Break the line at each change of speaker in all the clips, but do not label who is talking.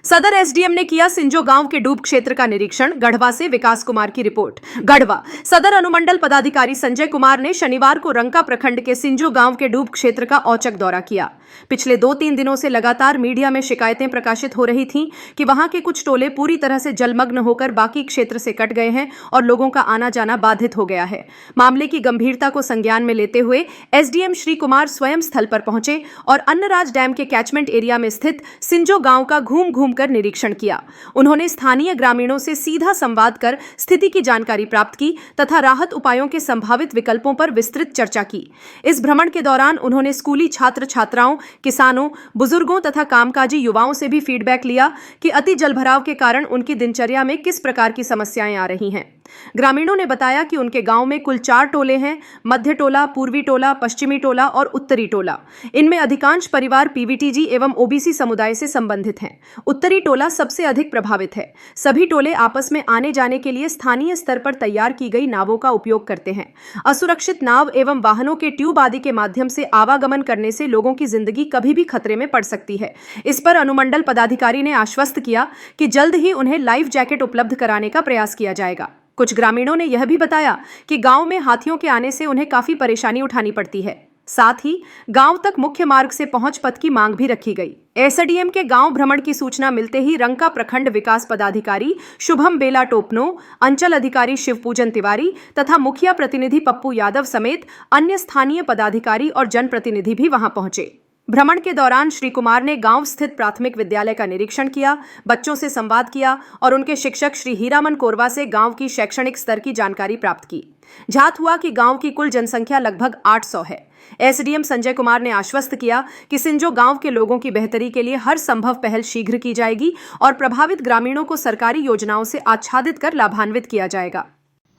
सदर एसडीएम ने किया सिंजो गांव के डूब क्षेत्र का निरीक्षण। गढ़वा से विकास कुमार की रिपोर्ट। गढ़वा सदर अनुमंडल पदाधिकारी संजय कुमार ने शनिवार को रंका प्रखंड के सिंजो गांव के डूब क्षेत्र का औचक दौरा किया। पिछले 2-3 दिनों से लगातार मीडिया में शिकायतें प्रकाशित हो रही थीं कि वहां के कुछ टोले पूरी तरह से जलमग्न होकर बाकी क्षेत्र से कट गए हैं और लोगों का आना जाना बाधित हो गया है। मामले की गंभीरता को संज्ञान में लेते हुए एसडीएम श्री कुमार स्वयं स्थल पर पहुंचे और अन्नराज डैम के कैचमेंट एरिया में स्थित सिंजो गांव का घूम कर निरीक्षण किया। उन्होंने स्थानीय ग्रामीणों से सीधा संवाद कर स्थिति की जानकारी प्राप्त की तथा राहत उपायों के संभावित विकल्पों पर विस्तृत चर्चा की। इस भ्रमण के दौरान उन्होंने स्कूली छात्र छात्राओं, किसानों, बुजुर्गों तथा कामकाजी युवाओं से भी फीडबैक लिया कि अति जलभराव के कारण उनकी दिनचर्या में किस प्रकार की समस्याएं आ रही हैं। ग्रामीणों ने बताया कि उनके गांव में कुल 4 टोले हैं: मध्य टोला, पूर्वी टोला, पश्चिमी टोला और उत्तरी टोला। इनमें अधिकांश परिवार पीवीटीजी एवं ओबीसी समुदाय से संबंधित हैं। उत्तरी टोला सबसे अधिक प्रभावित है। सभी टोले आपस में आने जाने के लिए स्थानीय स्तर पर तैयार की गई नावों का उपयोग करते हैं। असुरक्षित नाव एवं वाहनों के ट्यूब आदि के माध्यम से आवागमन करने से लोगों की जिंदगी कभी भी खतरे में पड़ सकती है। इस पर अनुमंडल पदाधिकारी ने आश्वस्त किया कि जल्द ही उन्हें लाइफ जैकेट उपलब्ध कराने का प्रयास किया जाएगा। कुछ ग्रामीणों ने यह भी बताया कि गांव में हाथियों के आने से उन्हें काफी परेशानी उठानी पड़ती है। साथ ही गांव तक मुख्य मार्ग से पहुंच पथ की मांग भी रखी गई। एसडीएम के गांव भ्रमण की सूचना मिलते ही रंका प्रखंड विकास पदाधिकारी शुभम बेला टोपनो, अंचल अधिकारी शिवपूजन तिवारी तथा मुखिया प्रतिनिधि पप्पू यादव समेत अन्य स्थानीय पदाधिकारी और जनप्रतिनिधि भी वहां पहुंचे। भ्रमण के दौरान श्री कुमार ने गांव स्थित प्राथमिक विद्यालय का निरीक्षण किया, बच्चों से संवाद किया और उनके शिक्षक श्री हीरामन कोरवा से गांव की शैक्षणिक स्तर की जानकारी प्राप्त की। ज्ञात हुआ कि गांव की कुल जनसंख्या लगभग 800 है। एसडीएम संजय कुमार ने आश्वस्त किया कि सिंजो गांव के लोगों की बेहतरी के लिए हर संभव पहल शीघ्र की जाएगी और प्रभावित ग्रामीणों को सरकारी योजनाओं से आच्छादित कर लाभान्वित किया जाएगा।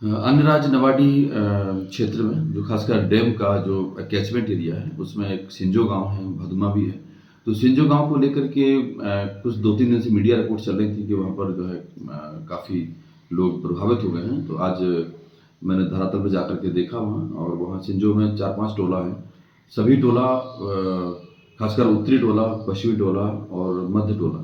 अन्नराज नवाडी क्षेत्र में जो खासकर डैम का जो कैचमेंट एरिया है उसमें एक सिंजो गांव है, भदुमा भी है। तो सिंजो गांव को लेकर के कुछ 2-3 दिन से मीडिया रिपोर्ट चल रही थी कि वहाँ पर जो है काफ़ी लोग प्रभावित हो गए हैं। तो आज मैंने धरातल पर जाकर के देखा वहाँ, और वहाँ सिंजो में 4-5 टोला हैं। सभी टोला खासकर उत्तरी टोला, पश्चिमी टोला और मध्य टोला,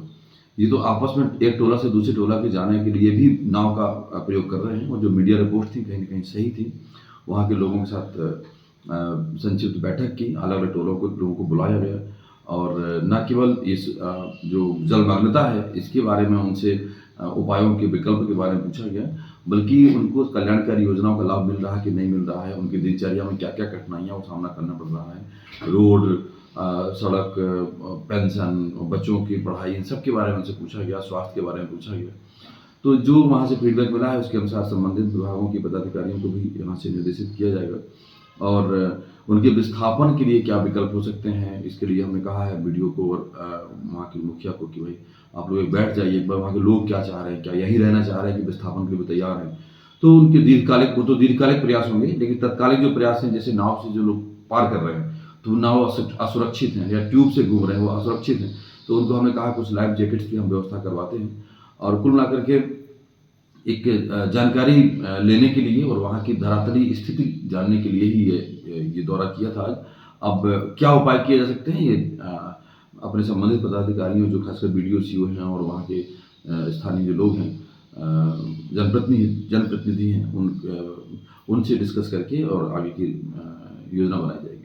ये तो आपस में एक टोला से दूसरे टोला के जाने के लिए भी नाव का प्रयोग कर रहे हैं। और जो मीडिया रिपोर्ट थी कहीं न कहीं सही थी। वहाँ के लोगों के साथ संक्षिप्त बैठक की, अलग अलग लोगों को बुलाया गया और न केवल इस जो जलमग्नता है इसके बारे में उनसे उपायों के विकल्प के बारे में पूछा गया, बल्कि उनको कल्याणकारी योजनाओं का लाभ मिल रहा है कि नहीं मिल रहा है, उनकी दिनचर्या में क्या क्या कठिनाइयाँ वो सामना करना पड़ रहा है, रोड, सड़क, पेंशन, बच्चों की पढ़ाई, इन सब के बारे में उनसे पूछा गया, स्वास्थ्य के बारे में पूछा गया। तो जो वहाँ से फीडबैक मिला है उसके अनुसार संबंधित विभागों के पदाधिकारियों को भी यहाँ से निर्देशित किया जाएगा और उनके विस्थापन के लिए क्या विकल्प हो सकते हैं, इसके लिए हमने कहा है वीडियो को और वहाँ के मुखिया को कि भाई आप लोग बैठ जाइए, एक बार वहाँ के लोग क्या चाह रहे हैं, क्या यहीं रहना चाह रहे हैं कि विस्थापन के लिए तैयार हैं। तो उनके दीर्घकालिक प्रयास होंगे, लेकिन तत्कालिक जो प्रयास हैं, जैसे नाव से जो लोग पार कर रहे हैं तो नाव असुरक्षित हैं या ट्यूब से घूम रहे हैं वो असुरक्षित हैं, तो उनको हमने कहा कुछ लाइफ जैकेट्स की हम व्यवस्था करवाते हैं। और कुल मिलाकर के एक जानकारी लेने के लिए और वहाँ की धरातली स्थिति जानने के लिए ही ये दौरा किया था आज। अब क्या उपाय किए जा सकते हैं, ये अपने संबंधित पदाधिकारियों, जो खासकर बीडीओ, सीओ हैं और वहाँ के स्थानीय जो लोग हैं, जनप्रतिनिधि हैं, उनसे डिस्कस करके और आगे की योजना बनाई जाएगी।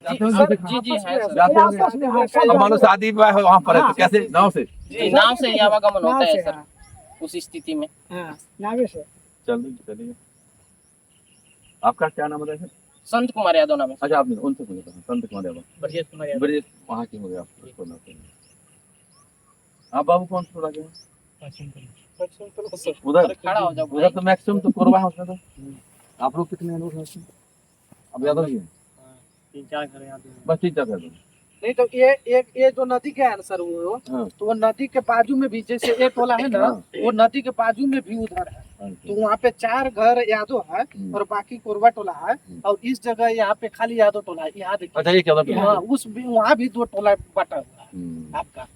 जी है।
मानो शादी विवाह है वहाँ पर है तो कैसे नाव से?
जी, नाव से ही आवागमन होता है सर उस स्थिति में।
नावे से चलिए। आपका क्या नाम है?
संत कुमार यादव नाम है।
अच्छा, आपने उनसे पूछा था? संत कुमार यादव,
ब्रजेश कुमार यादव,
ब्रजेश वहाँ के हो गए आप? आप बाबू कौन सा टोला के हैं? उधर
खड़ा हो जाओ।
उधर तो मैक्सिमम तो कोरबा है उसमें। तो आप लोग कितने लोग हैं उसमें? अब यादव ही हैं?
3-4 घर यहाँ
बस 3-4 घर।
नहीं तो ये जो नदी का है ना सर, वो तो वो नदी के बाजू में भी, जैसे एक टोला है ना, वो नदी के बाजू में भी उधर है। तो वहाँ पे 4 घर यादव है और बाकी कोरबा टोला है, और इस जगह यहाँ पे खाली यादव टोला है। यहाँ देखिए,
अच्छा, ये क्या
उस वहाँ भी 2 टोला बटा हुआ है आपका।